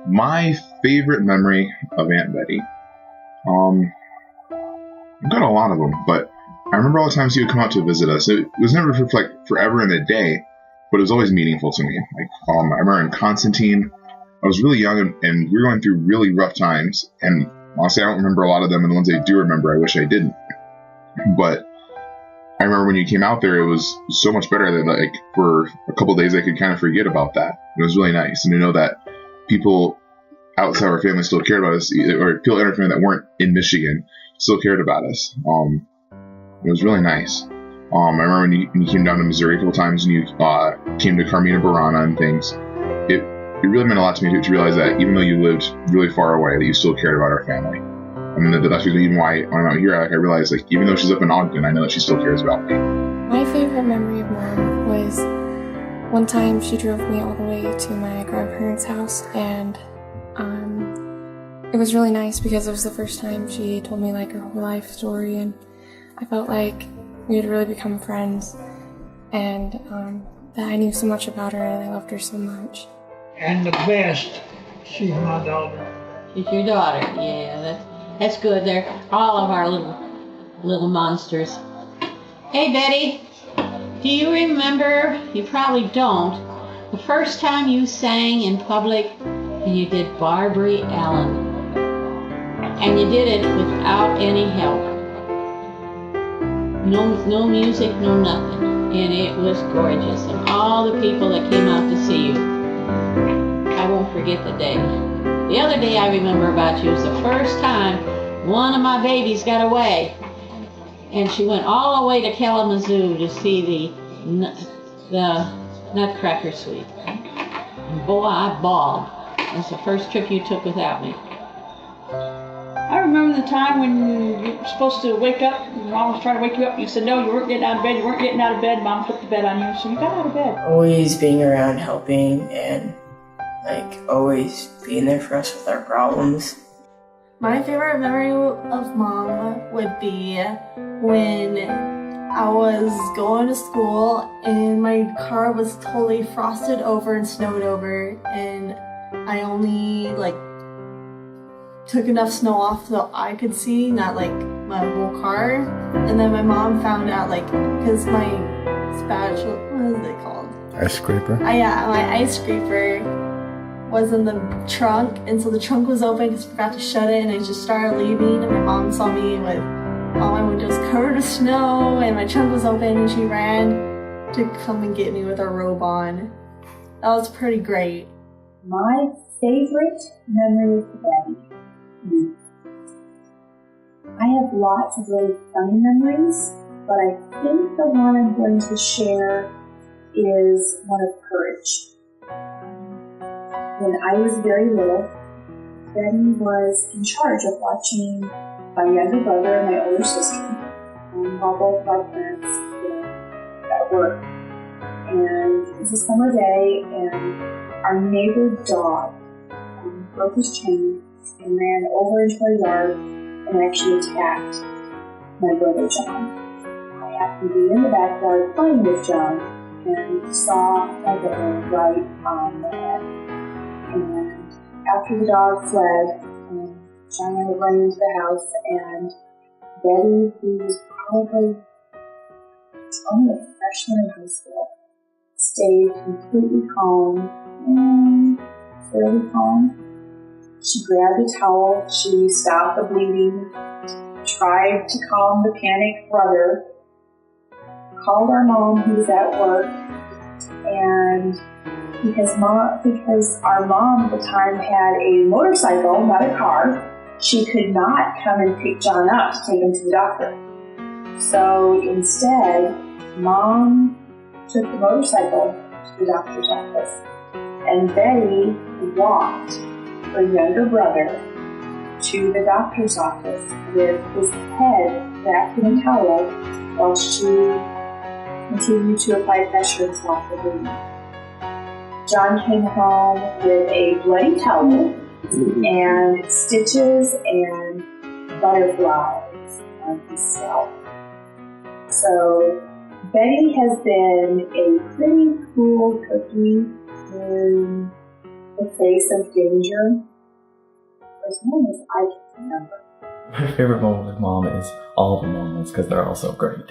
My favorite memory of Aunt Betty. I've got a lot of them, but I remember all the times he would come out to visit us. It was never for like forever in a day, but it was always meaningful to me. Like, I remember in Constantine, I was really young and we were going through really rough times. And honestly, I don't remember a lot of them, and the ones I do remember, I wish I didn't. But I remember when you came out there, it was so much better that like for a couple of days I could kind of forget about that. It was really nice, and to know that people outside our family still cared about us, or people in our family that weren't in Michigan still cared about us. It was really nice. I remember when you came down to Missouri a couple times and you came to Carmina Burana and things. It really meant a lot to me to realize that even though you lived really far away, that you still cared about our family. I mean, that's reason even why when I'm out here, like, I realized, like, even though she's up in Ogden, I know that she still cares about me. My favorite memory of Mom was one time she drove me all the way to my grandparents' house, and it was really nice because it was the first time she told me like her whole life story, and I felt like we had really become friends, and that I knew so much about her and I loved her so much. And the best, she's my daughter. She's your daughter, yeah. That's good. They're all of our little monsters. Hey, Betty, do you remember, you probably don't, the first time you sang in public and you did Barbary Allen? And you did it without any help. No music, no nothing. And it was gorgeous. And all the people that came out to see you, I won't forget the day. The other day I remember about you was the first time one of my babies got away, and she went all the way to Kalamazoo to see the Nutcracker Suite. And boy, I bawled. That's the first trip you took without me. I remember the time when you were supposed to wake up, and Mom was trying to wake you up, you said no, you weren't getting out of bed, Mom put the bed on you, so you got out of bed. Always being around, helping, and always being there for us with our problems. My favorite memory of Mom would be when I was going to school and my car was totally frosted over and snowed over, and I only took enough snow off so I could see, not my whole car. And then my mom found out because my spatula, what is it called? Ice scraper? Yeah, my ice scraper was in the trunk, and so the trunk was open because I forgot to shut it, and I just started leaving, and my mom saw me with all my windows covered with snow and my trunk was open, and she ran to come and get me with her robe on. That was pretty great. My favorite memory of Betty. I have lots of really funny memories, but I think the one I'm going to share is one of courage. When I was very little, Betty was in charge of watching my younger brother and my older sister while both of our parents were at work. And it was a summer day, and our neighbor's dog broke his chain and ran over into our yard and actually attacked my brother John. I happened to be in the backyard playing with John and saw my brother right on the head. And after the dog fled, John and I ran into the house, and Betty, who was probably only a freshman in high school, stayed completely calm, fairly calm. She grabbed a towel, she stopped the bleeding, tried to calm the panicked brother, called our mom who was at work, and because our mom at the time had a motorcycle, not a car, she could not come and pick John up to take him to the doctor. So instead, Mom took the motorcycle to the doctor's office, and Betty walked her younger brother to the doctor's office with his head wrapped in a towel while she continued to apply pressure and stop the bleeding. John came home with a bloody towel and stitches and butterflies on his scalp. So Betty has been a pretty cool cookie in the the face of danger as long as I can remember. My favorite moment with Mom is all the moments because they're all so great.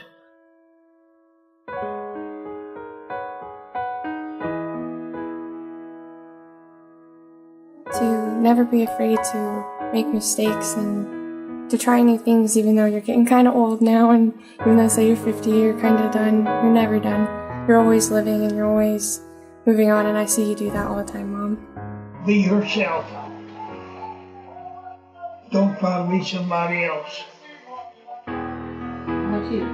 To never be afraid to make mistakes and to try new things even though you're getting kind of old now, and even though say you're 50, you're kind of done. You're never done. You're always living and you're always moving on, and I see you do that all the time, Mom. Be yourself. Don't try to be somebody else. How about you?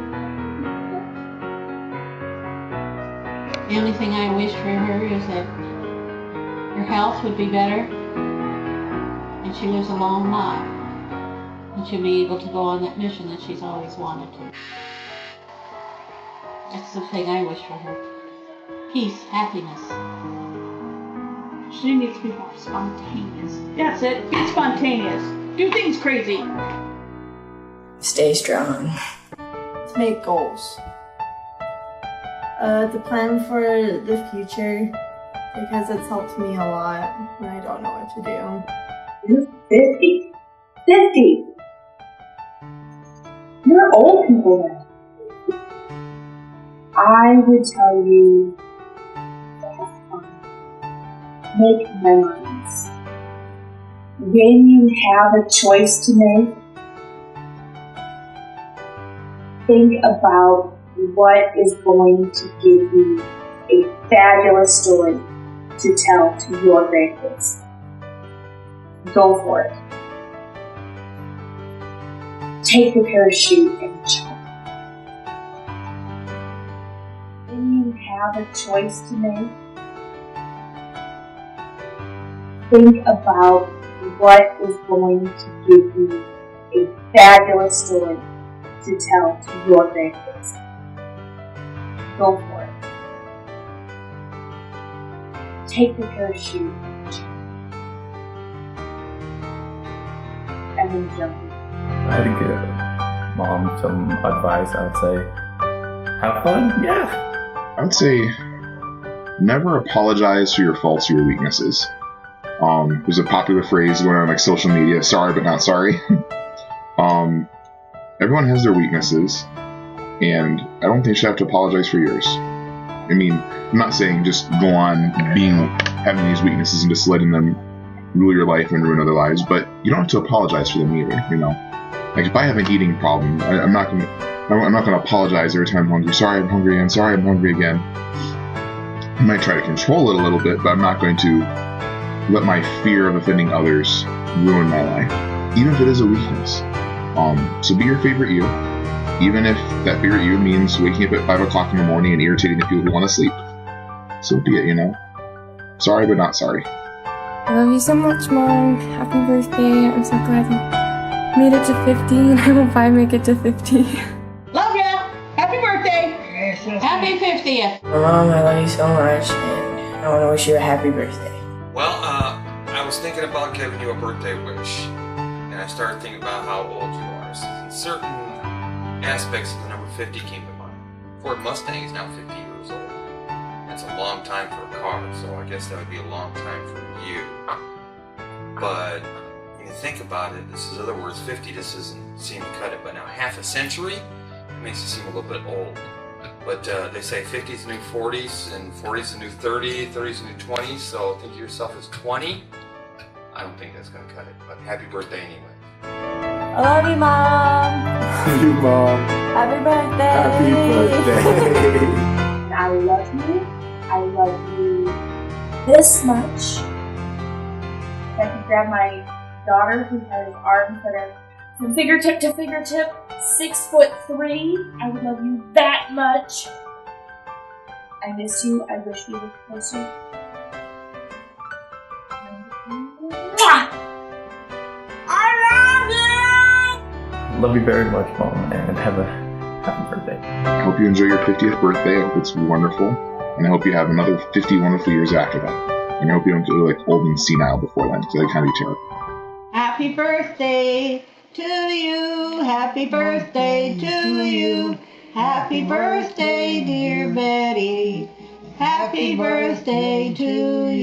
The only thing I wish for her is that her health would be better and she lives a long life and she'll be able to go on that mission that she's always wanted to. That's the thing I wish for her. Peace, happiness. She needs to be more spontaneous. That's it. Be spontaneous. Do things crazy. Stay strong. To make goals. To plan for the future, because it's helped me a lot when I don't know what to do. You're 50. 50! You're old people now. I would tell you to have fun. Make memories. When you have a choice to make, think about what is going to give you a fabulous story to tell to your grandkids. Go for it. Take the parachute and jump. When you have a choice to make, think about what is going to give you a fabulous story to tell to your grandkids. Go for it. Take the parachute and jump. And then jump in. I had to give Mom some advice. I would say, have fun, yeah. I would say never apologize for your faults or your weaknesses. There's a popular phrase going on like social media, sorry but not sorry. Everyone has their weaknesses, and I don't think you should have to apologize for yours. I mean, I'm not saying just go on having these weaknesses and just letting them rule your life and ruin other lives, but you don't have to apologize for them either, you know? Like, if I have an eating problem, I'm not gonna apologize every time I'm hungry. Sorry, I'm hungry again. Sorry, I'm hungry again. I might try to control it a little bit, but I'm not going to let my fear of offending others ruin my life, even if it is a weakness. So be your favorite you, even if that favorite you means waking up at 5 o'clock in the morning and irritating the people who want to sleep. So be it, you know? Sorry, but not sorry. I love you so much, Mom. Happy birthday. I'm so glad you made it to 50, and I hope I make it to 50. Love ya. Happy birthday. Yes, that's Happy 50th. Mom, I love you so much, and I want to wish you a happy birthday. Well, I was thinking about giving you a birthday wish, and I started thinking about how old you are. Certain aspects of the number 50 came to mind. Ford Mustang is now 50 years old. That's a long time for a car, so I guess that would be a long time for you. But when you think about it, this is, in other words, 50 just doesn't seem to cut it, but now half a century makes it seem a little bit old. But they say 50 is the new 40s, and 40 is the new 30, 30 is the new 20s, so think of yourself as 20. I don't think that's going to cut it, but happy birthday anyway. I love you, Mom. Love you, Mom. Happy birthday. Happy birthday. I love you. I love you this much. If I can grab my daughter who has arms that are from fingertip to fingertip, 6'3", I would love you that much. I miss you. I wish we were closer. Mwah! Love you very much, Mom, and have a happy birthday. I hope you enjoy your 50th birthday. I hope it's wonderful. And I hope you have another 50 wonderful years after that. And I hope you don't get like old and senile before then, because that kind of be terrible. Happy birthday to you. Happy birthday to you. Happy birthday, dear Betty. Happy birthday to you.